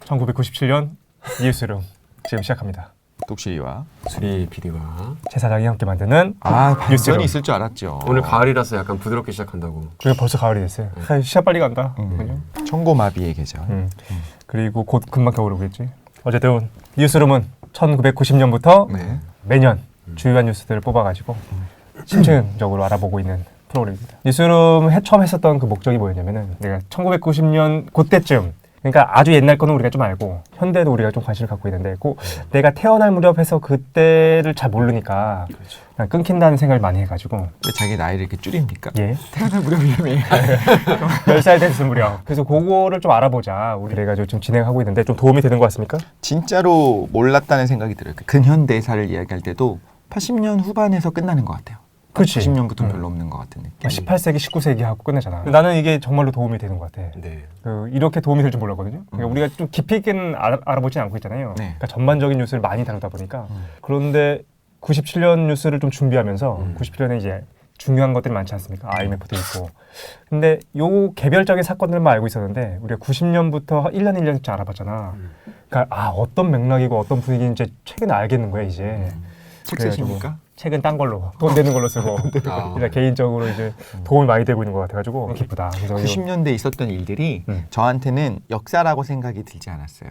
1997년 뉴스룸 지금 시작합니다. 독실이와 수리 PD와 제 사장이 함께 만드는 반전이 뉴스룸. 있을 줄 알았죠. 오늘 가을이라서 약간 부드럽게 시작한다고. 그리고 벌써 가을이 됐어요. 시간 빨리 간다. 청고마비의 계절. 그리고 곧 금방 겨울 오겠지. 어쨌든 뉴스룸은 1990년부터 네. 매년 주요한 뉴스들을 뽑아가지고 심층적으로 알아보고 있는 프로그램입니다. 뉴스룸 처음 했었던 그 목적이 뭐였냐면은 내가 1990년 그때쯤, 그러니까 아주 옛날 거는 우리가 좀 알고 현대도 우리가 좀 관심을 갖고 있는데 내가 태어날 무렵에서 그때를 잘 모르니까 그냥 끊긴다는 생각을 많이 해가지고. 왜 자기 나이를 이렇게 줄입니까? 예. 태어날 무렵이라며. 10살 됐을 무렵. 그래서 그거를 좀 알아보자. 우리 그래가지고 좀 진행하고 있는데 좀 도움이 되는 것 같습니까? 진짜로 몰랐다는 생각이 들어요. 근현대사를 이야기할 때도 80년 후반에서 끝나는 것 같아요. 그렇지. 90년부터는 별로 없는 것 같은 느낌. 18세기, 19세기 하고 끝내잖아. 나는 이게 정말로 도움이 되는 것 같아. 네. 이렇게 도움이 될 줄 몰랐거든요. 그러니까 우리가 좀 깊이 있게는 알아보진 않고 있잖아요. 네. 그러니까 전반적인 뉴스를 많이 다루다 보니까. 그런데 97년 뉴스를 좀 준비하면서 97년에 이제 중요한 것들이 많지 않습니까? IMF도 있고. 근데 요 개별적인 사건들만 알고 있었는데 우리가 90년부터 1년 1년씩 알아봤잖아. 그러니까 어떤 맥락이고 어떤 분위기인지 최근에 알겠는 거야 이제. 책 쓰십니까? 책은 딴 걸로 돈 되는 걸로 쓰고 이제 개인적으로 이제 도움이 많이 되고 있는 것 같아가지고 기쁘다. 그래서 90년대에 있었던 일들이 저한테는 역사라고 생각이 들지 않았어요.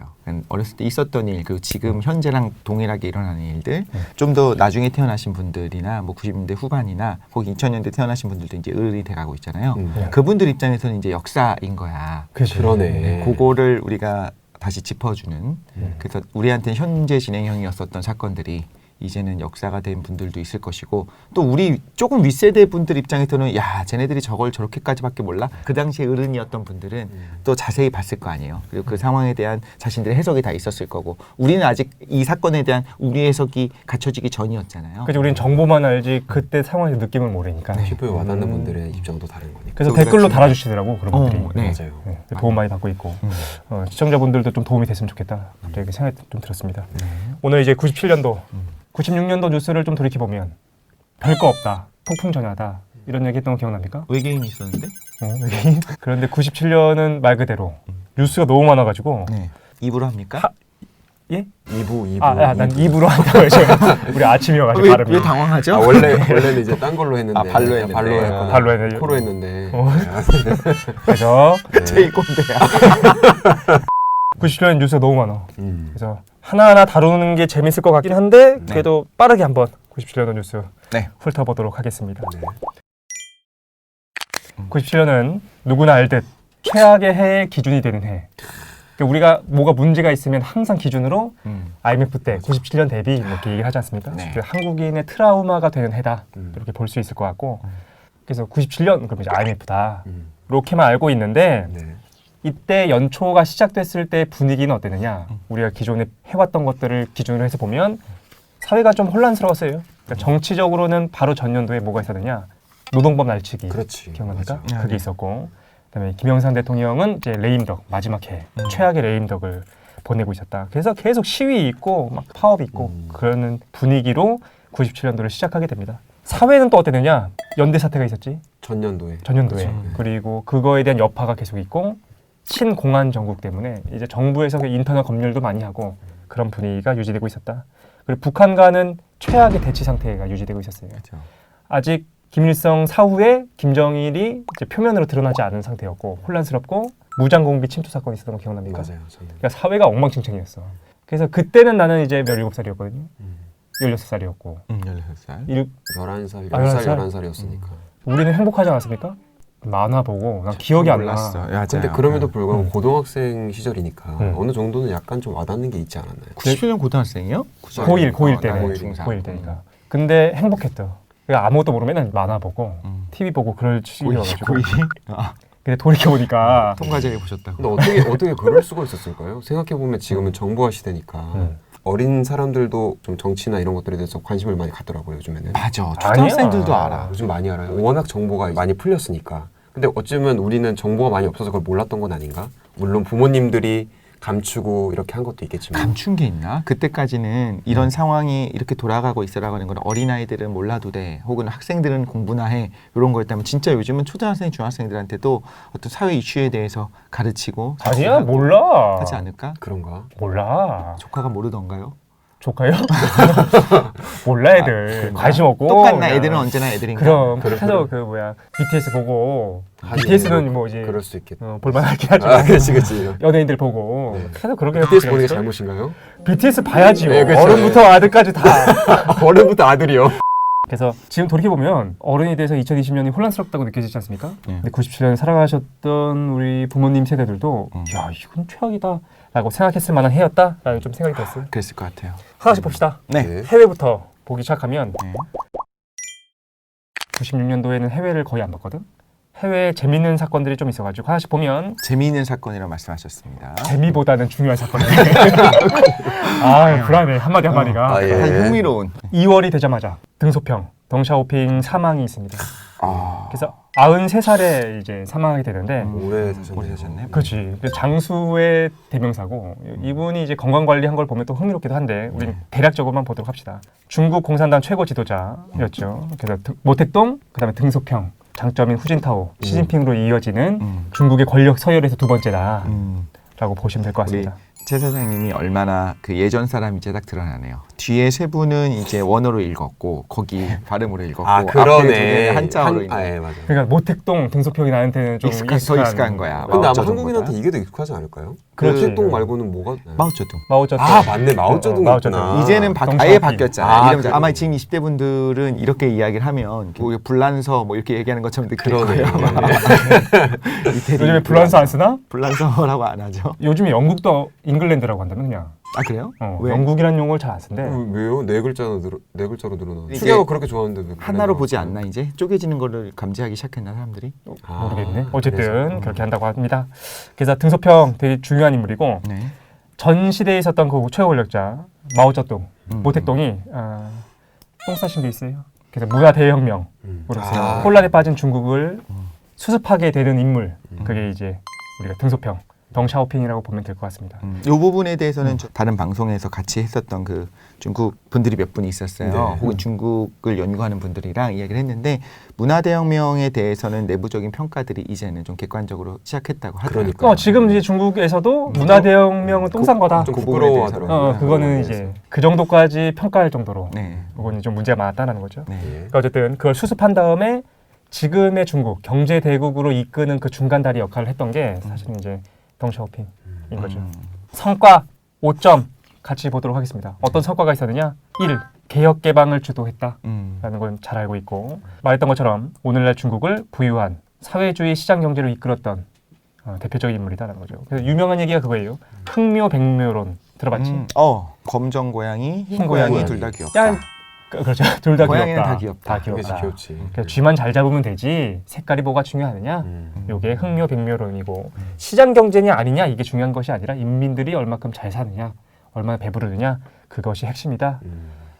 어렸을 때 있었던 일, 그리고 지금 현재랑 동일하게 일어나는 일들, 좀 더 나중에 태어나신 분들이나 뭐 90년대 후반이나 혹은 2000년대 태어나신 분들도 이제 을이 돼가고 있잖아요. 그분들 입장에서는 이제 역사인 거야. 그러네. 그거를 우리가 다시 짚어주는. 그래서 우리한테는 현재 진행형이었었던 사건들이 이제는 역사가 된 분들도 있을 것이고, 또 우리 조금 윗세대 분들 입장에서는 야, 쟤네들이 저걸 저렇게까지밖에 몰라? 그 당시에 어른이었던 분들은 또 자세히 봤을 거 아니에요. 그리고 그 상황에 대한 자신들의 해석이 다 있었을 거고, 우리는 아직 이 사건에 대한 우리 해석이 갖춰지기 전이었잖아요. 그래서 우리는 정보만 알지 그때 상황에서 느낌을 모르니까. 피부에 와닿는 분들의 입장도 다른 거니까. 그래서 댓글로 달아주시더라고 그런 분들이. 네. 맞아요. 네, 도움 많이 받고 있고 시청자분들도 좀 도움이 됐으면 좋겠다. 갑자기 생각이 좀 들었습니다. 오늘 이제 97년도 96년도 뉴스를 좀 돌이켜보면 별거 없다, 폭풍전야다 이런 얘기 했던 거 기억납니까? 외계인이 있었는데? 외계인? 그런데 97년은 말 그대로 뉴스가 너무 많아가지고. 네. 입으로 합니까? 예? 2부. 난 2부로 한다고 해서 우리 아침이어가지고 발음이. 왜 당황하죠? 원래는 이제 딴 걸로 했는데. 발로 했는데. 발로 했는데. 코로 했는데. 그래서 제일 꼰대야. 97년 뉴스가 너무 많아. 그래서 하나하나 다루는 게 재밌을 것 같긴 한데 그래도 빠르게 한번 97년도 뉴스 훑어보도록 하겠습니다. 97년은 누구나 알듯 최악의 해의 기준이 되는 해. 그러니까 우리가 뭐가 문제가 있으면 항상 기준으로 IMF 때 97년 대비 이렇게 얘기하지 않습니까? 그 한국인의 트라우마가 되는 해다 이렇게 볼 수 있을 것 같고, 그래서 97년 그러면 이제 IMF다 이렇게만 알고 있는데 이때 연초가 시작됐을 때 분위기는 어땠느냐? 우리가 기존에 해왔던 것들을 기준으로 해서 보면 사회가 좀 혼란스러웠어요. 그러니까 정치적으로는 바로 전년도에 뭐가 있었느냐? 노동법 날치기. 그렇지. 기억납니까? 맞아. 그게 있었고, 그다음에 김영삼 대통령은 이제 레임덕 마지막 해 최악의 레임덕을 보내고 있었다. 그래서 계속 시위 있고 막 파업 있고 그러는 분위기로 97년도를 시작하게 됩니다. 사회는 또 어땠느냐? 연대 사태가 있었지. 전년도에. 그리고 그거에 대한 여파가 계속 있고, 친공안 정국 때문에 이제 정부에서 인터넷 검열도 많이 하고 그런 분위기가 유지되고 있었다. 그리고 북한과는 최악의 대치 상태가 유지되고 있었어요. 그렇죠. 아직 김일성 사후에 김정일이 이제 표면으로 드러나지 않은 상태였고 혼란스럽고 무장공비 침투 사건이 있었던 거 기억납니까? 맞아요. 그러니까 사회가 엉망진창이었어. 그래서 그때는 나는 이제 17살이었거든요. 16살이었고 16살. 11살, 11살? 11살이었으니까. 우리는 행복하지 않았습니까? 만화 보고 난 기억이 안 나. 몰랐어. 근데 그럼에도 불구하고 고등학생 시절이니까 어느 정도는 약간 좀 와닿는 게 있지 않았나요? 97년 고등학생이요? 고1 때네. 중3. 고1 때니까. 근데 행복했다. 그러니까 아무것도 모르면 맨날 만화 보고 TV 보고 그럴 시기여가지고. 근데 돌이켜보니까 통과제를 보셨다고. 근데 어떻게 그럴 수가 있었을까요? 생각해보면 지금은 정보화 시대니까 어린 사람들도 좀 정치나 이런 것들에 대해서 관심을 많이 갖더라고요, 요즘에는. 맞아. 초등학생들도 알아. 요즘 많이 알아요. 워낙 정보가 많이 풀렸으니까. 근데 어쩌면 우리는 정보가 많이 없어서 그걸 몰랐던 건 아닌가? 물론 부모님들이 감추고 이렇게 한 것도 있겠지만 감춘 게 있나? 그때까지는 이런 상황이 이렇게 돌아가고 있으라고 하는 건 어린아이들은 몰라도 돼. 혹은 학생들은 공부나 해. 이런 거였다면 진짜 요즘은 초등학생, 중학생들한테도 어떤 사회 이슈에 대해서 가르치고 아니야 몰라. 하지 않을까? 그런가? 몰라. 조카가 모르던가요? 조카요? 몰라 애들 관심 없고 똑같나? 그냥. 애들은 언제나 애들인가? 그럼 그래, 그래서 그 뭐야 BTS 보고 하긴 BTS는 뭐 이제 그럴 수 있겠다. 볼만하긴 하지만 그렇지. 연예인들 보고 네. 계속 그렇게 BTS 보는 게 잘못인가요? BTS 봐야지요. 네, 그렇죠. 어른부터 아들까지 다. 어른부터 아들이요. 그래서 지금 돌이켜보면 어른이 돼서 2020년이 혼란스럽다고 느껴지지 않습니까? 네. 근데 97년 살아가셨던 우리 부모님 세대들도 음. 야 이건 최악이다 라고 생각했을 만한 해였다 라는 좀 생각이 들었어요. 그랬을 것 같아요. 하나씩 봅시다. 네. 해외부터 보기 시작하면 네. 96년도에는 해외를 거의 안 봤거든. 해외에 재밌는 사건들이 좀 있어가지고 하나씩 보면 재미있는 사건이라고 말씀하셨습니다. 재미보다는 중요한 사건이에요. 아 불안해 한마디 한마디가. 아, 예. 약간 흥미로운. 2월이 되자마자 등소평 덩샤오핑 사망이 있습니다. 아, 그래서 93살에 이제 사망하게 되는데 오래 오래 되셨네요. 되셨네. 그렇지. 그 장수의 대명사고 이분이 이제 건강 관리한 걸 보면 또 흥미롭기도 한데 우리 대략적으로만 보도록 합시다. 중국 공산당 최고 지도자였죠. 그래서 모택동, 그다음에 등소평, 장점인 후진타오, 시진핑으로 이어지는 중국의 권력 서열에서 두 번째다라고 보시면 될 것 같습니다. 최 사장님이 얼마나 그 예전 사람인지 딱 드러나네요. 뒤에 세 분은 이제 원어로 읽었고 거기 발음으로 읽었고 아 앞에 두 그러네. 개는 한자어로 읽었고 예, 맞아요. 그러니까 모택동, 등소평이 나한테는 좀 더 익숙한 거야. 근데 아마 마오쩌둥보다. 한국인한테 이게 더 익숙하지 않을까요? 그렇지. 모택동 말고는 뭐가? 마오쩌둥. 마오쩌둥. 아 맞네 마오쩌둥 마오쩌둥. 있구나. 이제는 덩샤오핑. 아예 바뀌었잖아. 이름 그래. 아마 지금 20대 분들은 이렇게 이야기를 하면 뭐 불란서 뭐 이렇게 얘기하는 것처럼 느낄 그러네. 거예요. 아마. 이태리 요즘에 불란서 안 쓰나? 불란서라고 안 하죠. 요즘에 영국도 잉글랜드라고 한다면 그냥 아 그래요? 왜? 영국이라는 용어를 잘 안 쓴대. 왜요? 네 글자로 늘어나. 이제 축야가 그렇게 좋아하는데 왜 하나로 그래? 보지 않나 이제 쪼개지는 거를 감지하기 시작했나 사람들이? 아, 모르겠네. 어쨌든 그래서. 그렇게 한다고 합니다. 그래서 등소평 되게 중요한 인물이고 네. 전 시대에 있었던 그 최고 권력자 마오쩌둥, 음. 모택동이 똥 싸신 게 있어요. 그래서 문화 대혁명으로서 아. 혼란에 빠진 중국을 수습하게 되는 인물. 그게 이제 우리가 등소평, 덩샤오핑이라고 보면 될 것 같습니다. 이 부분에 대해서는 다른 방송에서 같이 했었던 그 중국 분들이 몇 분이 있었어요. 네. 혹은 중국을 연구하는 분들이랑 이야기를 했는데 문화대혁명에 대해서는 내부적인 평가들이 이제는 좀 객관적으로 시작했다고 하더라고요. 그러니까요. 지금 이제 중국에서도 문화 대혁명은 똥 싼 거다. 좀 그 부분에 부끄러워하더라고요. 그거는 이제 그 정도까지 평가할 정도로 네. 그건 좀 문제가 많았다는 거죠. 네. 예. 그러니까 어쨌든 그걸 수습한 다음에 지금의 중국 경제 대국으로 이끄는 그 중간다리 역할을 했던 게 사실은 이제 덩샤오핑인 거죠. 성과 5점 같이 보도록 하겠습니다. 어떤 성과가 있었느냐? 1. 개혁 개방을 주도했다라는 건 잘 알고 있고 말했던 것처럼 오늘날 중국을 부유한 사회주의 시장 경제로 이끌었던 대표적인 인물이다라는 거죠. 그래서 유명한 얘기가 그거예요. 흥묘 백묘론 들어봤지? 검정 고양이, 흰 흰 고양이 고양이. 둘 다 귀엽다. 야, 그렇죠. 둘 다 고양이는 귀엽다. 다 귀엽다. 다 그게 귀엽다. 귀엽지. 그래서 쥐만 잘 잡으면 되지 색깔이 뭐가 중요하느냐? 요게 흥묘 백묘론이고 시장 경제냐 아니냐 이게 중요한 것이 아니라 인민들이 얼마큼 잘 사느냐, 얼마나 배부르느냐 그것이 핵심이다.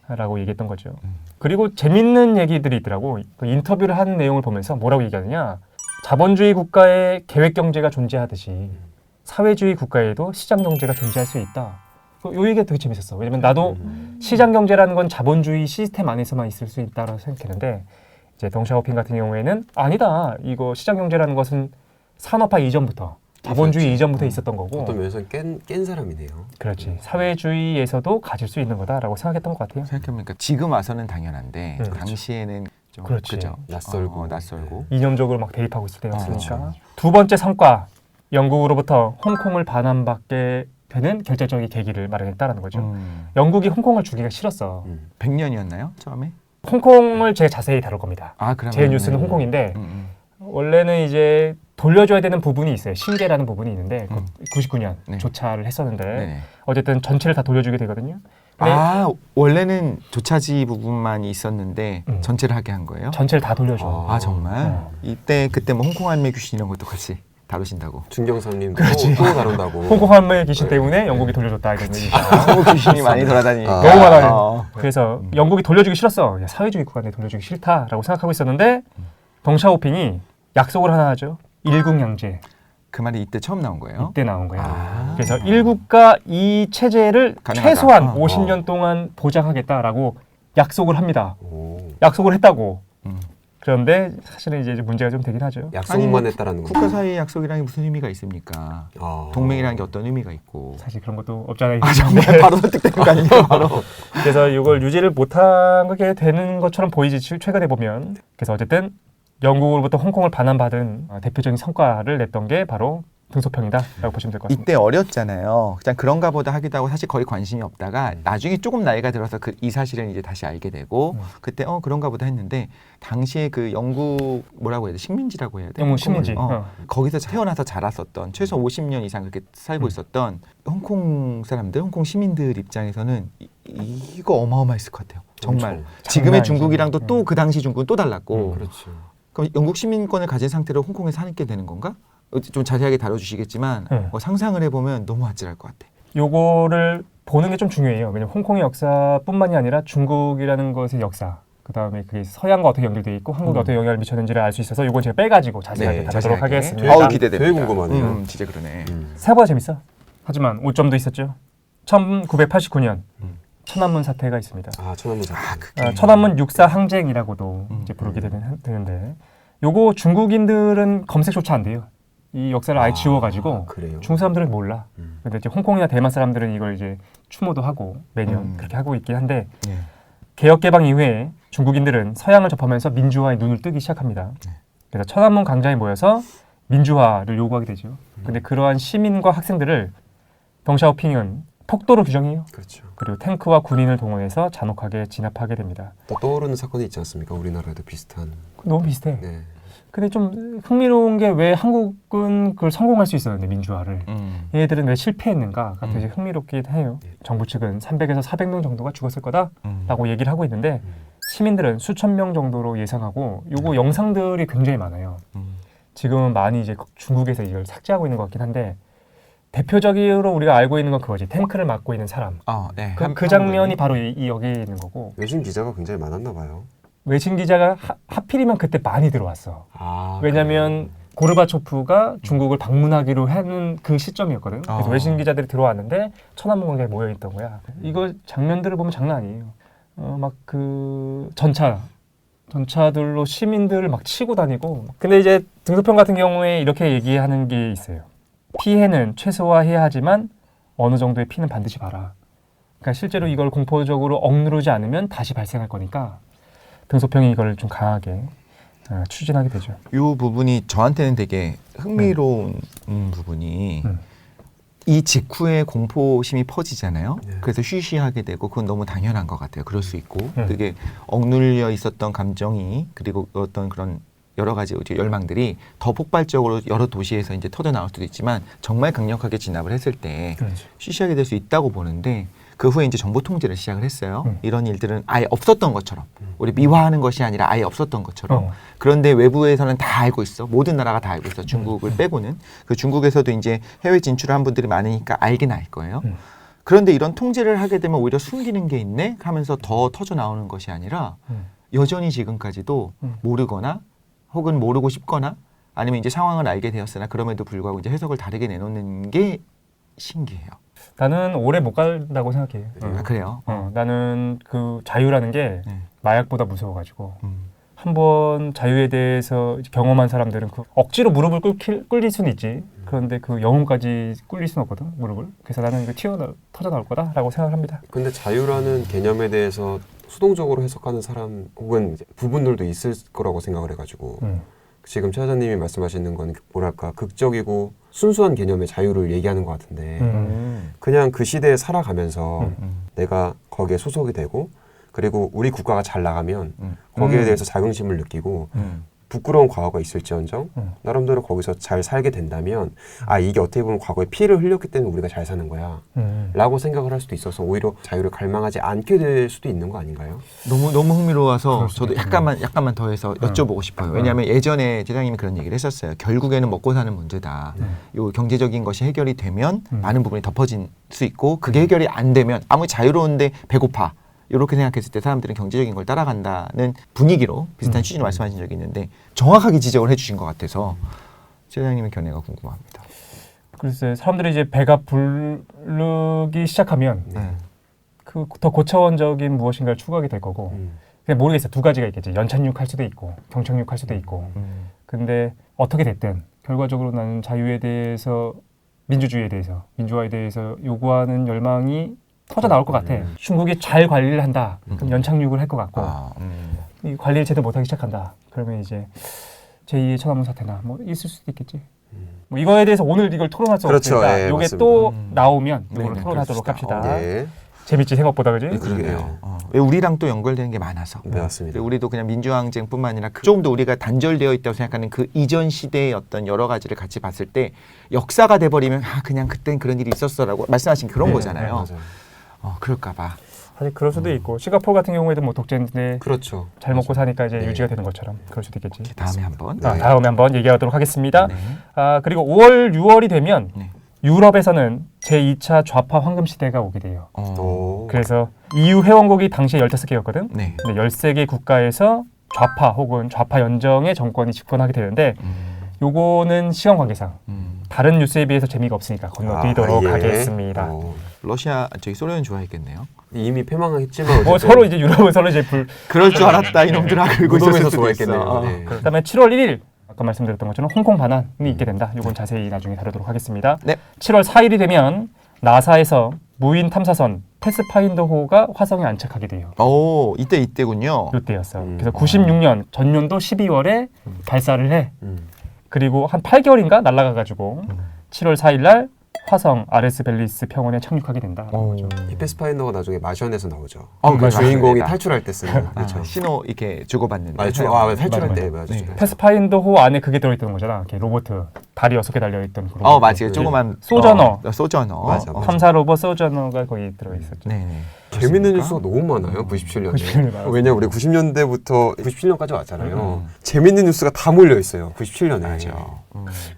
라고 얘기했던 거죠. 그리고 재밌는 얘기들이 있더라고. 그 인터뷰를 한 내용을 보면서 뭐라고 얘기하느냐. 자본주의 국가에 계획 경제가 존재하듯이 사회주의 국가에도 시장 경제가 존재할 수 있다. 요 얘기가 되게 재밌었어. 왜냐면 나도 시장 경제라는 건 자본주의 시스템 안에서만 있을 수 있다고 생각했는데 이제 덩샤오핑 같은 경우에는 아니다. 이거 시장 경제라는 것은 산업화 이전부터 자본주의 이전부터 있었던 거고 어떤 면에서는 깬 사람이네요. 그렇지. 사회주의에서도 가질 수 있는 거다라고 생각했던 것 같아요. 생각해보니까 지금 와서는 당연한데 그렇죠. 당시에는 좀 그렇지. 그죠? 낯설고. 낯설고. 이념적으로 막 대입하고 있을 때였으니까. 그렇죠. 두 번째 성과, 영국으로부터 홍콩을 반환받게 되는 결정적인 계기를 마련했다라는 거죠. 영국이 홍콩을 주기가 싫었어. 100년이었나요? 처음에? 홍콩을 제가 자세히 다룰 겁니다. 그러면 제 뉴스는 홍콩인데 원래는 이제 돌려줘야 되는 부분이 있어요. 신계라는 부분이 있는데 99년 네. 조차를 했었는데 네네. 어쨌든 전체를 다 돌려주게 되거든요. 근데 원래는 조차지 부분만 있었는데 전체를 하게 한 거예요? 전체를 다 돌려줘. 정말? 이때 그때 뭐 홍콩 할매 귀신 이런 것도 같이 다루신다고. 준경선님도 또 다룬다고. 홍콩 할머니 귀신 때문에 영국이 돌려줬다 이런 얘기죠. 홍콩 귀신이 많이 돌아다니니까. 너무 많아요. 그래서 영국이 돌려주기 싫었어. 야, 사회주의 국가인데 돌려주기 싫다라고 생각하고 있었는데 덩샤오핑이 약속을 하나 하죠. 일국양제. 그 말이 이때 처음 나온 거예요? 이때 나온 거예요. 아. 그래서 1국가 이 체제를 가능하다. 최소한 50년 동안 보장하겠다라고 약속을 합니다. 오. 약속을 했다고. 음. 그런데 사실은 이제 문제가 좀 되긴 하죠. 약속만 뭐 했다라는 거. 국가 사이의 약속이라는 게 무슨 의미가 있습니까? 동맹이라는 게 어떤 의미가 있고. 사실 그런 것도 없잖아요. 정말 바로 설득되는 거 아니에요? 바로. 그래서 이걸 유지를 못한 게 되는 것처럼 보이지 최근에 보면. 그래서 어쨌든 영국으로부터 홍콩을 반환받은 대표적인 성과를 냈던 게 바로 등소평이다라고 보시면 될 것 같습니다. 이때 어렸잖아요. 그냥 그런가 보다 하기도 하고 사실 거의 관심이 없다가 나중에 조금 나이가 들어서 이 사실은 이제 다시 알게 되고 그때 그런가 보다 했는데 당시에 그 영국 뭐라고 해야 돼? 식민지라고 해야 돼? 영국 식민지. 거기서 태어나서 자랐었던 최소 50년 이상 그렇게 살고 있었던 홍콩 사람들, 홍콩 시민들 입장에서는 이거 어마어마했을 것 같아요. 정말. 엄청. 지금의 장난 중국이랑도 아니죠. 또 그 당시 중국은 또 달랐고 그렇죠. 그럼 영국 시민권을 가진 상태로 홍콩에 사게 되는 건가? 좀 자세하게 다뤄주시겠지만 상상을 해보면 너무 아찔할 것 같아. 요거를 보는 게 좀 중요해요. 왜냐면 홍콩의 역사뿐만이 아니라 중국이라는 것의 역사, 그 다음에 그게 서양과 어떻게 연결되어 있고 한국에 어떻게 영향을 미쳤는지를 알 수 있어서 요건 제가 빼가지고 자세하게 다루도록 하겠습니다. 기대됩니다. 되게 궁금하네요. 진짜 그러네. 생각보다 재밌어. 하지만 오점도 있었죠. 1989년 천안문 사태가 있습니다. 천안문 사태. 천안문 육사 항쟁이라고도 이제 부르게 되는데 요거 중국인들은 검색조차 안 돼요. 이 역사를 아예 지워가지고 그래요? 중국 사람들은 몰라. 근데 이제 홍콩이나 대만 사람들은 이걸 이제 추모도 하고 매년 그렇게 하고 있긴 한데 개혁 개방 이후에 중국인들은 서양을 접하면서 민주화에 눈을 뜨기 시작합니다. 그래서 천안문 광장에 모여서 민주화를 요구하게 되죠. 근데 그러한 시민과 학생들을 덩샤오핑은 폭도로 규정해요. 그렇죠. 그리고 탱크와 군인을 동원해서 잔혹하게 진압하게 됩니다. 또 떠오르는 사건이 있지 않습니까? 우리나라에도 비슷한. 너무 비슷해. 네. 근데 좀 흥미로운 게 왜 한국은 그걸 성공할 수 있었는데 민주화를 얘네들은 왜 실패했는가가 되게 흥미롭긴 해요. 정부 측은 300에서 400명 정도가 죽었을 거다라고 얘기를 하고 있는데 시민들은 수천 명 정도로 예상하고 요거 영상들이 굉장히 많아요. 지금은 많이 이제 중국에서 이걸 삭제하고 있는 것 같긴 한데 대표적으로 우리가 알고 있는 건 그거지. 탱크를 맡고 있는 사람. 네. 그 장면이 바로 여기에 있는 거고. 외신 기자가 굉장히 많았나 봐요. 외신 기자가 하필이면 그때 많이 들어왔어. 왜냐하면 고르바초프가 중국을 방문하기로 하는 그 시점이었거든. 그래서 외신 기자들이 들어왔는데 천안문 광장에 모여 있던 거야. 이거 장면들을 보면 장난 아니에요. 막 그 전차들로 시민들을 막 치고 다니고. 근데 이제 등소평 같은 경우에 이렇게 얘기하는 게 있어요. 피해는 최소화해야 하지만 어느 정도의 피는 반드시 봐라. 그러니까 실제로 이걸 공포적으로 억누르지 않으면 다시 발생할 거니까 등소평이 이걸 좀 강하게 추진하게 되죠. 이 부분이 저한테는 되게 흥미로운 부분이 이 직후에 공포심이 퍼지잖아요. 그래서 쉬쉬하게 되고 그건 너무 당연한 것 같아요. 그럴 수 있고 그게 억눌려 있었던 감정이 그리고 어떤 그런 여러 가지 열망들이 더 폭발적으로 여러 도시에서 이제 터져 나올 수도 있지만 정말 강력하게 진압을 했을 때 쉬쉬하게 될 수 있다고 보는데 그 후에 이제 정보 통제를 시작을 했어요. 이런 일들은 아예 없었던 것처럼 우리 미화하는 것이 아니라 아예 없었던 것처럼 그런데 외부에서는 다 알고 있어. 모든 나라가 다 알고 있어. 중국을 빼고는. 그 중국에서도 이제 해외 진출한 분들이 많으니까 알긴 알 거예요. 그런데 이런 통제를 하게 되면 오히려 숨기는 게 있네 하면서 더 터져 나오는 것이 아니라 여전히 지금까지도 모르거나 혹은 모르고 싶거나 아니면 이제 상황을 알게 되었으나 그럼에도 불구하고 이제 해석을 다르게 내놓는 게 신기해요. 나는 오래 못 간다고 생각해. 그래요? 나는 그 자유라는 게 마약보다 무서워가지고 한번 자유에 대해서 경험한 사람들은 그 억지로 무릎을 꿇릴 수는 있지. 그런데 그 영혼까지 꿇릴 수는 없거든, 무릎을. 그래서 나는 이거 터져 나올 거다라고 생각을 합니다. 근데 자유라는 개념에 대해서 수동적으로 해석하는 사람 혹은 이제 부분들도 있을 거라고 생각을 해가지고 지금 최 사장님이 말씀하시는 건 뭐랄까 극적이고 순수한 개념의 자유를 얘기하는 것 같은데 그냥 그 시대에 살아가면서 내가 거기에 소속이 되고 그리고 우리 국가가 잘 나가면 거기에 대해서 자긍심을 느끼고 부끄러운 과거가 있을지언정 나름대로 거기서 잘 살게 된다면 이게 어떻게 보면 과거에 피해를 흘렸기 때문에 우리가 잘 사는 거야 라고 생각을 할 수도 있어서 오히려 자유를 갈망하지 않게 될 수도 있는 거 아닌가요? 너무 흥미로워서 저도 약간만 더해서 여쭤보고 싶어요. 왜냐하면 예전에 대장님이 그런 얘기를 했었어요. 결국에는 먹고 사는 문제다. 요 경제적인 것이 해결이 되면 많은 부분이 덮어질 수 있고 그게 해결이 안 되면 아무리 자유로운데 배고파. 이렇게 생각했을 때 사람들은 경제적인 걸 따라간다는 분위기로 비슷한 취지로 말씀하신 적이 있는데 정확하게 지적을 해주신 것 같아서 최 사장님의 견해가 궁금합니다. 글쎄 사람들이 이제 배가 부르기 시작하면 네. 그 더 고차원적인 무엇인가를 추구하게 될 거고 그냥 모르겠어요. 두 가지가 있겠지. 연착륙 할 수도 있고 경착륙 할 수도 있고. 근데 어떻게 됐든 결과적으로 나는 자유에 대해서 민주주의에 대해서 민주화에 대해서 요구하는 열망이 터져 나올 것 같아. 중국이 잘 관리를 한다. 그럼 연착륙을 할 것 같고 이 관리를 제대로 못하기 시작한다. 그러면 이제 제2의 천안문 사태나 뭐 있을 수도 있겠지. 뭐 이거에 대해서 오늘 이걸 토론할 수 그렇죠. 없으니까 예, 요게 맞습니다. 또 나오면 이걸 네네, 토론하도록 그럽시다. 합시다. 예. 재밌지 생각보다 그지? 그러게요. 왜 우리랑 또 연결되는 게 많아서. 네, 맞습니다. 우리도 그냥 민주항쟁뿐만 아니라 조금 더 우리가 단절되어 있다고 생각하는 그 이전 시대의 어떤 여러 가지를 같이 봤을 때 역사가 돼버리면 그냥 그땐 그런 일이 있었어라고 말씀하신 그런 네, 거잖아요. 맞아요. 그럴까봐. 사실 그럴 수도 있고 싱가포르 같은 경우에도 뭐 독재인데 그렇죠. 잘 먹고 사니까 이제 네. 유지가 되는 것처럼 그럴 수도 있겠지. 다음에 한번. 네. 다음에 한번 얘기하도록 하겠습니다. 네. 그리고 5월, 6월이 되면 네. 유럽에서는 제2차 좌파 황금 시대가 오게 돼요. 오. 그래서 EU 회원국이 당시에 15개였거든. 네. 근데 13개 국가에서 좌파 혹은 좌파 연정의 정권이 집권하게 되는데 요거는 시간 관계상 다른 뉴스에 비해서 재미가 없으니까 건너뛰도록 예. 하겠습니다. 러시아 소련 좋아했겠네요. 이미 패망했지만 뭐 서로 이제 유럽은 서로 이제 그럴 줄 알았다 이놈들아 그러고 있었을 무덤에서 수도 있어. 좋아했겠네요. 네. 그다음에 7월 1일 아까 말씀드렸던 것처럼 홍콩 반환이 있게 된다. 이건 자세히 나중에 다루도록 하겠습니다. 네. 7월 4일이 되면 나사에서 무인 탐사선 패스파인더호가 화성에 안착하게 돼요. 이때군요. 이때였어. 그래서 96년 전년도 12월에 발사를 해. 그리고 한 8개월인가 날아가가지고 7월 4일 날 화성 아레스 벨리스 평원에 착륙하게 된다. 이 패스파인더가 나중에 마션에서 나오죠. 그 그 주인공이 맞습니다. 탈출할 때 쓰는. 그렇죠. 신호 이렇게 주고받는. 탈출할 맞아요. 때 맞아요. 네. 패스파인더호 안에 그게 들어있던 거잖아. 이렇게 로봇 다리 6개 달려있던 그 로봇. 맞아요. 조그만 소저너. 소저너. 맞아. 탐사 로봇 소저너가 거기 들어있었죠. 네네. 재밌는 뉴스가 너무 많아요. 97년에. 97년에 나왔어요. 왜냐 우리 90년대부터 97년까지 왔잖아요. 재밌는 뉴스가 다 몰려 있어요. 97년에. 맞아.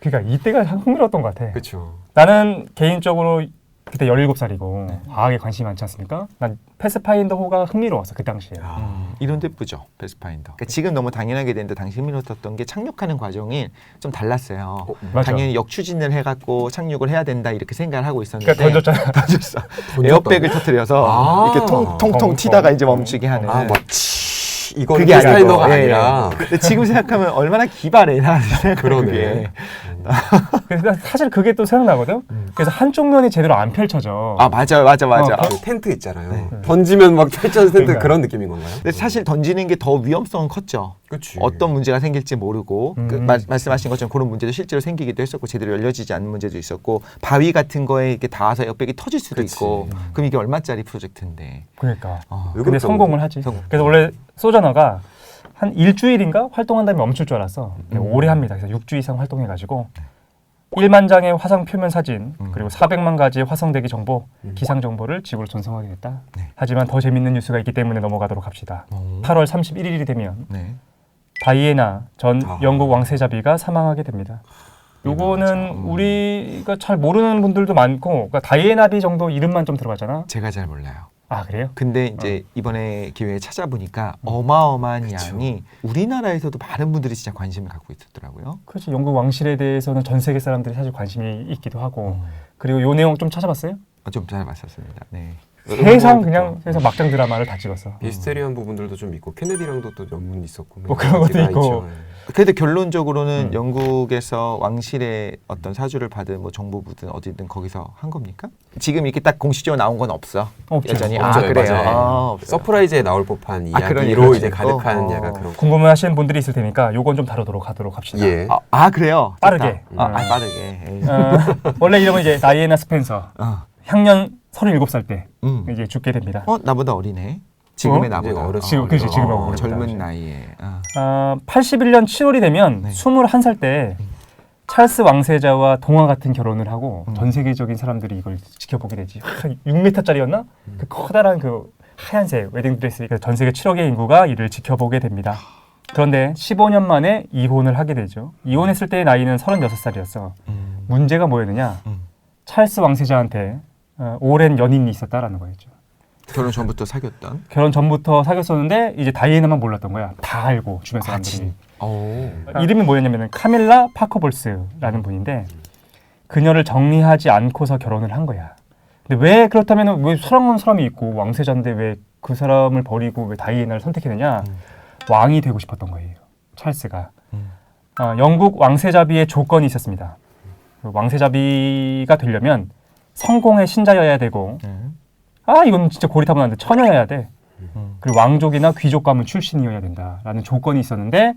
그러니까 이때가 흥미로웠던 것 같아. 그렇죠. 나는 개인적으로 그때 17살이고 과학에 관심이 많지 않습니까? 난 패스파인더호가 흥미로웠어 그 당시에. 이런 예쁘죠. 패스파인더. 그러니까 지금 너무 당연하게 되는데 당시 흥미로웠던 게 착륙하는 과정이 좀 달랐어요. 맞아. 당연히 역추진을 해갖고 착륙을 해야 된다 이렇게 생각을 하고 있었는데 그러니까 던졌잖아. 던졌어. 에어백을 터뜨려서 이렇게 통통통 튀다가 이제 멈추게 하는. 이건 그게 패스파인더가 아니고, 아니라. 근데 지금 생각하면 얼마나 기발해. 나는 그러네. 그게. 그래서 사실 그게 또 생각나거든. 그래서 한쪽 면이 제대로 안 펼쳐져. 맞아. 그 텐트 있잖아요. 던지면 막 펼쳐진 텐트 그러니까. 그런 느낌인 건가요? 근데 사실 던지는 게 더 위험성은 컸죠. 그치. 어떤 문제가 생길지 모르고 말씀하신 것처럼 그런 문제도 실제로 생기기도 했었고 제대로 열려지지 않는 문제도 있었고 바위 같은 거에 이렇게 닿아서 에어백이 터질 수도 그치. 있고 그럼 이게 얼마짜리 프로젝트인데. 그러니까. 왜 근데 그렇다고 성공을 하지. 성공. 그래서 원래 소저너가 한 일주일인가 활동한 다음에 멈출 줄 알았어. 오래 합니다. 그래서 6주 이상 활동해가지고 1만 장의 화성 표면 사진 그리고 400만 가지의 화성 대기 정보, 기상 정보를 지구로 전송하게 됐다. 네. 하지만 더 재밌는 뉴스가 있기 때문에 넘어가도록 합시다. 8월 31일이 되면 네. 다이애나 전 영국 왕세자비가 사망하게 됩니다. 요거는 우리가 잘 모르는 분들도 많고 그러니까 다이애나비 정도 이름만 좀 들어가잖아. 제가 잘 몰라요. 아 그래요? 근데 이제 이번에 기회에 찾아보니까 어마어마한 양이 우리나라에서도 많은 분들이 진짜 관심을 갖고 있었더라고요. 그렇지. 영국 왕실에 대해서는 전 세계 사람들이 사실 관심이 있기도 하고 그리고 요 내용 좀 찾아봤어요? 좀 잘 봤었습니다. 네. 세상 그냥 세상 막장 드라마를 다 찍었어. 미스테리한 부분들도 좀 있고 케네디랑도 또 연문이 있었고 뭐 그런 것도 다 있고. 있죠. 그래도 결론적으로는 영국에서 왕실의 어떤 사주를 받은 뭐 정보부든 어디든 거기서 한 겁니까? 지금 이렇게 딱 공식적으로 나온 건 없어. 없죠. 여전히 없어요. 그래요. 맞아요. 없어요. 서프라이즈에 나올 법한 그런 이야기로 얘기가 이제 있고? 가득한 약간 그런. 궁금해하시는 분들이 있을 테니까 요건 좀 다루도록 하도록 합시다. 예. 그래요. 빠르게. 좋다. 빠르게. 에이. 원래 이름은 이제 다이애나 스펜서. 향년 37살 때 이제 죽게 됩니다. 나보다 어리네. 지금의 나보다. 이제 어렸어. 지금 그지 지금하고 어렵다. 젊은 나이에. 81년 7월이 되면 네. 21살 때 찰스 왕세자와 동화 같은 결혼을 하고 전 세계적인 사람들이 이걸 지켜보게 되지. 6m짜리였나? 그 커다란 그 하얀색 웨딩드레스. 그래서 전 세계 7억의 인구가 이를 지켜보게 됩니다. 그런데 15년 만에 이혼을 하게 되죠. 이혼했을 때의 나이는 36살이었어. 문제가 뭐였느냐? 찰스 왕세자한테 오랜 연인이 있었다라는 거였죠. 결혼 전부터 사귀었던. 결혼 전부터 사귀었었는데 이제 다이애나만 몰랐던 거야. 다 알고 주변 사람들이. 이름이 뭐였냐면 카밀라 파커볼스라는 분인데 그녀를 정리하지 않고서 결혼을 한 거야. 근데 왜 그렇다면 왜 사랑하는 사람이 있고 왕세자인데 왜 그 사람을 버리고 왜 다이애나를 선택했느냐? 왕이 되고 싶었던 거예요. 찰스가. 영국 왕세자비의 조건이 있었습니다. 왕세자비가 되려면 성공의 신자여야 되고 이건 진짜 고리타분한데 처녀여야 돼. 그리고 왕족이나 귀족 가문 출신이어야 된다라는 조건이 있었는데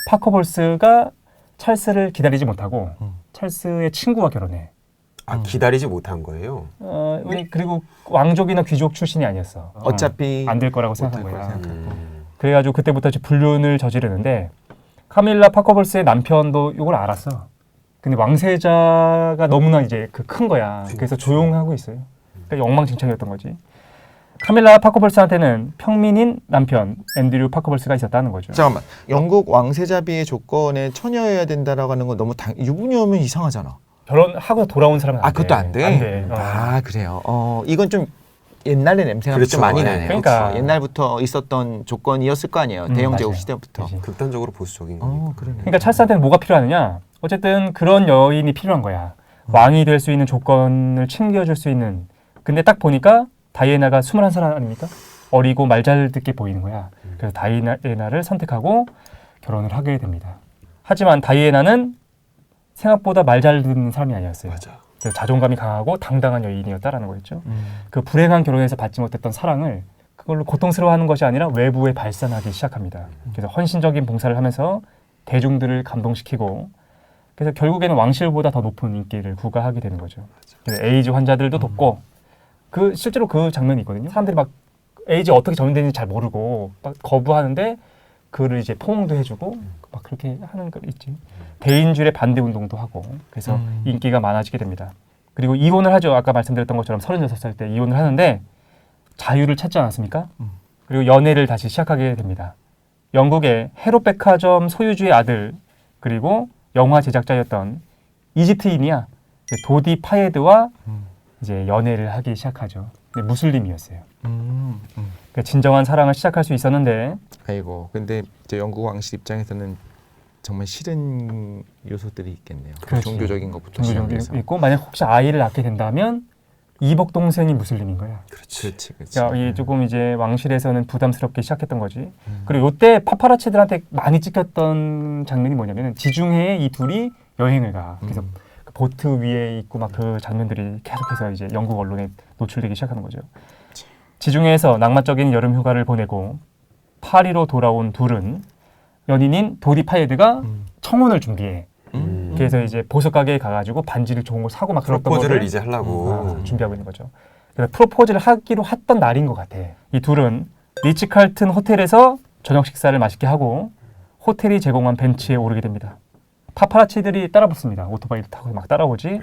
파커볼스가 찰스를 기다리지 못하고 찰스의 친구와 결혼해. 기다리지 못한 거예요? 그리고 왕족이나 귀족 출신이 아니었어. 어차피 안 될 거라고 못할 생각한 거라 거야. 생각하고. 그래가지고 그때부터 이제 불륜을 저지르는데 카밀라 파커볼스의 남편도 이걸 알았어. 근데 왕세자가 너무나 이제 큰 거야. 그래서 조용하고 있어요. 그러니까 엉망진창이었던 거지. 카밀라 파커볼스한테는 평민인 남편 앤드류 파커볼스가 있었다는 거죠. 잠깐만. 영국 왕세자비의 조건에 처녀여야 된다라고 하는 건 너무 유부녀면 이상하잖아. 결혼하고 돌아온 사람은 안 돼. 그것도 안 돼? 안 돼. 그래요. 이건 좀 옛날의 냄새가 그렇죠. 좀 많이 네. 나네요. 그러니까. 그렇죠. 옛날부터 있었던 조건이었을 거 아니에요. 대영제국 맞아요. 시대부터. 그치. 극단적으로 보수적인 거니까. 그러네. 그러니까 찰스한테는 뭐가 필요하느냐? 어쨌든 그런 여인이 필요한 거야. 왕이 될 수 있는 조건을 챙겨줄 수 있는. 근데 딱 보니까 다이애나가 21살 아닙니까? 어리고 말 잘 듣게 보이는 거야. 그래서 다이애나를 선택하고 결혼을 하게 됩니다. 하지만 다이애나는 생각보다 말 잘 듣는 사람이 아니었어요. 맞아. 그래서 자존감이 강하고 당당한 여인이었다라는 거였죠. 그 불행한 결혼에서 받지 못했던 사랑을 그걸로 고통스러워하는 것이 아니라 외부에 발산하기 시작합니다. 그래서 헌신적인 봉사를 하면서 대중들을 감동시키고 그래서 결국에는 왕실보다 더 높은 인기를 구가하게 되는 거죠. 그래서 에이즈 환자들도 돕고 실제로 그 장면이 있거든요. 사람들이 막 에이즈 어떻게 전염되는지 잘 모르고 막 거부하는데 그를 이제 포옹도 해주고 막 그렇게 하는 거 있지. 대인줄의 반대 운동도 하고 그래서 인기가 많아지게 됩니다. 그리고 이혼을 하죠. 아까 말씀드렸던 것처럼 36살 때 이혼을 하는데 자유를 찾지 않았습니까? 그리고 연애를 다시 시작하게 됩니다. 영국의 헤롯백화점 소유주의 아들 그리고 영화 제작자였던 이집트인이야 도디 파예드와 이제 연애를 하기 시작하죠. 근데 무슬림이었어요. 그러니까 진정한 사랑을 시작할 수 있었는데 아이고, 근데 이제 영국 왕실 입장에서는 정말 싫은 요소들이 있겠네요. 그렇지. 종교적인 것부터 종교적인 시작해서. 있고 만약 혹시 아이를 낳게 된다면 이복 동생이 무슬림인 거야. 그렇지. 그러니까 이게 조금 이제 왕실에서는 부담스럽게 시작했던 거지. 그리고 이때 파파라치들한테 많이 찍혔던 장면이 뭐냐면 지중해에 이 둘이 여행을 가. 그래서 그 보트 위에 있고 막 그 장면들이 계속해서 이제 영국 언론에 노출되기 시작하는 거죠. 지중해에서 낭만적인 여름 휴가를 보내고 파리로 돌아온 둘은 연인인 도디 파예드가 청혼을 준비해. 그래서 이제 보석 가게에 가가지고 반지를 좋은 거 사고 막 그랬던 프로포즈를 거를 이제 하려고. 준비하고 있는 거죠. 그래서 프로포즈를 하기로 했던 날인 것 같아. 이 둘은 리치 칼튼 호텔에서 저녁 식사를 맛있게 하고 호텔이 제공한 벤치에 오르게 됩니다. 파파라치들이 따라붙습니다. 오토바이를 타고 막 따라오지.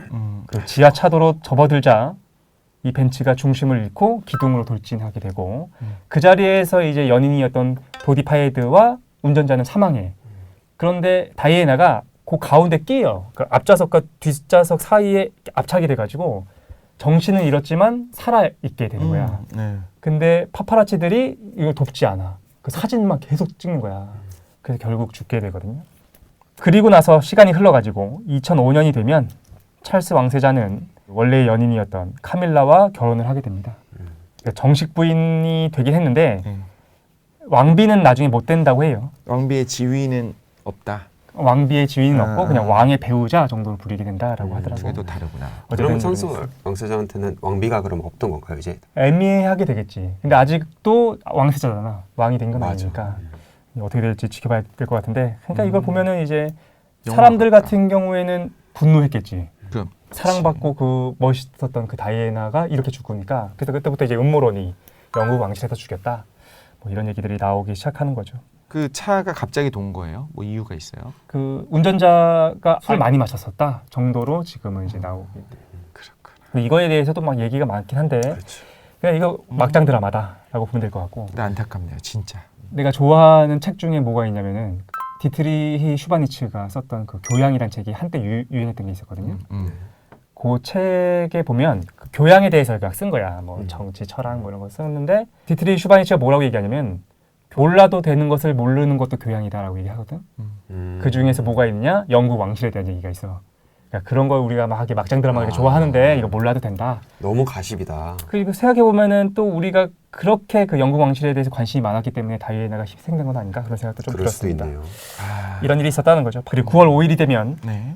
그 지하 차도로 접어들자 이 벤치가 중심을 잃고 기둥으로 돌진하게 되고 그 자리에서 이제 연인이었던 도디 파예드와 운전자는 사망해. 그런데 다이애나가 그 가운데 끼어. 그 앞좌석과 뒷좌석 사이에 압착이 돼가지고 정신을 잃었지만 살아있게 되는 거야. 근데 파파라치들이 이걸 돕지 않아. 그 사진만 계속 찍는 거야. 그래서 결국 죽게 되거든요. 그리고 나서 시간이 흘러가지고 2005년이 되면 찰스 왕세자는 원래의 연인이었던 카밀라와 결혼을 하게 됩니다. 그러니까 정식 부인이 되긴 했는데 왕비는 나중에 못 된다고 해요. 왕비의 지위는 없다. 왕비의 지위는 없고 그냥 왕의 배우자 정도로 부리게 된다라고 하더라고요. 그게 또 다르구나. 그러면 어쨌든 찬스 왕세자한테는 왕비가 그럼 없던 건가요 이제? 애매하게 되겠지. 근데 아직도 왕세자잖아. 왕이 된 건 맞아. 아니니까 어떻게 될지 지켜봐야 될 것 같은데. 그러니까 이걸 보면은 이제 영화 사람들 같다. 같은 경우에는 분노했겠지. 그럼 사랑받고 그 멋있었던 그 다이애나가 이렇게 죽으니까. 그래서 그때부터 이제 음모론이 영국 왕실에서 죽였다. 뭐 이런 얘기들이 나오기 시작하는 거죠. 그 차가 갑자기 돈 거예요? 뭐 이유가 있어요? 그 운전자가 술 많이 마셨었다 정도로 지금은 이제 나오게 돼요. 그렇구나. 근데 이거에 대해서도 막 얘기가 많긴 한데 그렇죠. 그냥 이거 막장 드라마다라고 보면 될 것 같고. 근데 안타깝네요, 진짜. 내가 좋아하는 책 중에 뭐가 있냐면은 디트리히 슈바니츠가 썼던 그 교양이란 책이 한때 유행했던 게 있었거든요. 그 책에 보면 그 교양에 대해서 쓴 거야. 뭐 정치, 철학 뭐 이런 거 썼는데 디트리히 슈바니츠가 뭐라고 얘기하냐면 몰라도 되는 것을 모르는 것도 교양이다라고 얘기하거든. 그 중에서 뭐가 있느냐? 영국 왕실에 대한 얘기가 있어. 그러니까 그런 걸 우리가 막 이렇게 막장 드라마 이렇게 좋아하는데 이거 몰라도 된다. 너무 가십이다. 그리고 생각해 보면은 또 우리가 그렇게 그 영국 왕실에 대해서 관심이 많았기 때문에 다이애나가 희생된 건 아닌가 그런 생각도 좀 그럴 수도 들었습니다. 있네요. 이런 일이 있었다는 거죠. 그리고 9월 5일이 되면 네.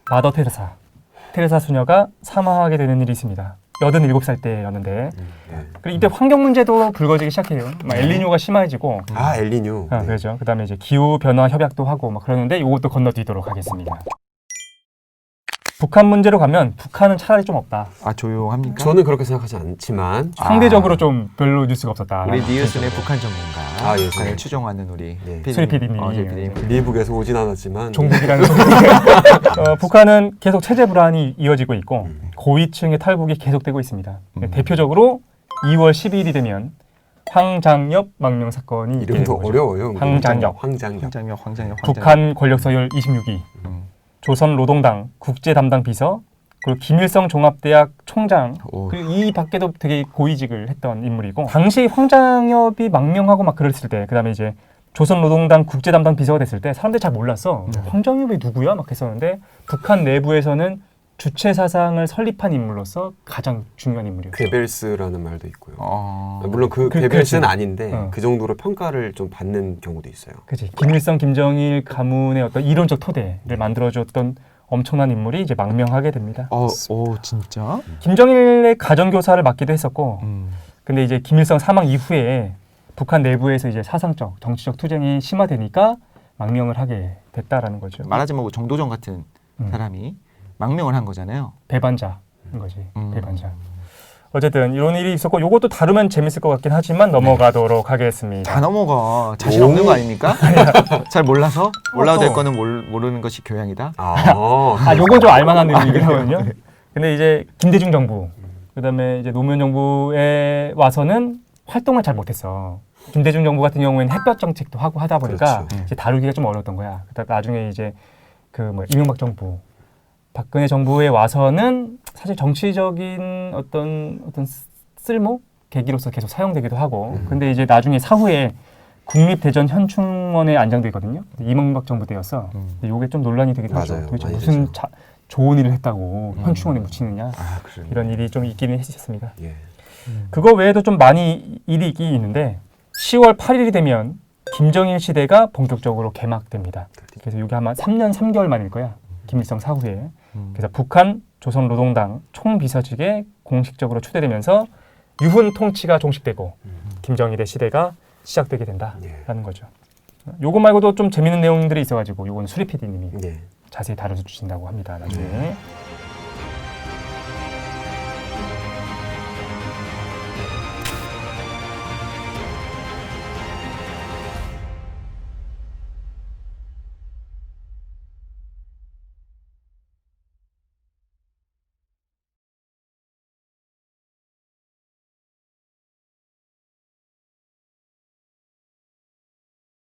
마더 테레사 수녀가 사망하게 되는 일이 있습니다. 87살 때였는데 네. 그리고 이때 환경 문제도 불거지기 시작해요. 막 엘니뇨가 심해지고 아 엘니뇨. 네. 그렇죠. 그다음에 이제 기후 변화 협약도 하고 막 그러는데 이것도 건너뛰도록 하겠습니다. 북한 문제로 가면 북한은 차라리 좀 없다. 아 조용합니까? 저는 그렇게 생각하지 않지만 상대적으로 좀 별로 뉴스가 없었다. 우리 니은슨의 북한 전문가, 아, 예, 북한을 예. 추종하는 우리 예. 수리 PD님이 미국에서 오진 않았지만 종북이라는 소리. 북한은 계속 체제 불안이 이어지고 있고 고위층의 탈북이 계속되고 있습니다. 대표적으로 2월 12일이 되면 황장엽 망명 사건이 있게 되는 이름도 거죠. 어려워요. 황장엽. 황장혁. 북한 권력 서열 26위, 조선노동당 국제 담당 비서, 그리고 김일성 종합대학 총장, 오. 그리고 이 밖에도 되게 고위직을 했던 인물이고 당시 황장엽이 망명하고 막 그랬을 때, 그다음에 이제 조선노동당 국제 담당 비서가 됐을 때 사람들이 잘 몰랐어. 황장엽이 누구야? 막 했었는데 북한 내부에서는 주체 사상을 설립한 인물로서 가장 중요한 인물이에요. 괴벨스라는 말도 있고요. 물론 그- 괴벨스는 그렇지. 아닌데 그 정도로 평가를 좀 받는 경우도 있어요. 그렇지. 김일성, 김정일 가문의 어떤 이론적 토대를 만들어줬던 엄청난 인물이 이제 망명하게 됩니다. 진짜? 김정일의 가정교사를 맡기도 했었고, 근데 이제 김일성 사망 이후에 북한 내부에서 이제 사상적, 정치적 투쟁이 심화되니까 망명을 하게 됐다라는 거죠. 말하자면 뭐 정도전 같은 사람이 망명을 한 거잖아요. 배반자인 거지. 배반자. 어쨌든 이런 일이 있었고 이것도 다루면 재밌을 것 같긴 하지만 넘어가도록 하겠습니다. 다 넘어가. 자신 오. 없는 거 아닙니까? 잘 몰라서? 몰라도 될 또. 거는 모르는 것이 교양이다. 요건 좀 알만한 내용이긴 하거든요. 근데 이제 김대중 정부, 그다음에 이제 노무현 정부에 와서는 활동을 잘 못했어. 김대중 정부 같은 경우에는 햇볕 정책도 하고 하다 보니까 그렇죠. 이제 다루기가 좀 어려웠던 거야. 그다가 나중에 이제 그 뭐 이명박 정부, 박근혜 정부에 와서는 사실 정치적인 어떤 쓸모 계기로서 계속 사용되기도 하고. 근데 이제 나중에 사후에 국립대전 현충원에 안장돼 있거든요. 이명박 정부 때였어. 근데 이게 좀 논란이 되기도 하죠. 맞아요. 도대체 많이 무슨 되죠. 좋은 일을 했다고 현충원에 묻히느냐, 그래. 이런 일이 좀 있기는 했었습니다. 예. 그거 외에도 좀 많이 일이 있긴 있는데 10월 8일이 되면 김정일 시대가 본격적으로 개막됩니다. 그래서 이게 아마 3년 3개월 만일 거야. 김일성 사후에. 그래서 북한 조선노동당 총비서직에 공식적으로 추대되면서 유훈 통치가 종식되고 김정일의 시대가 시작되게 된다라는 거죠. 요거 말고도 좀 재밌는 내용들이 있어가지고 요건 수리 PD님이 예. 자세히 다뤄주신다고 합니다. 나중에.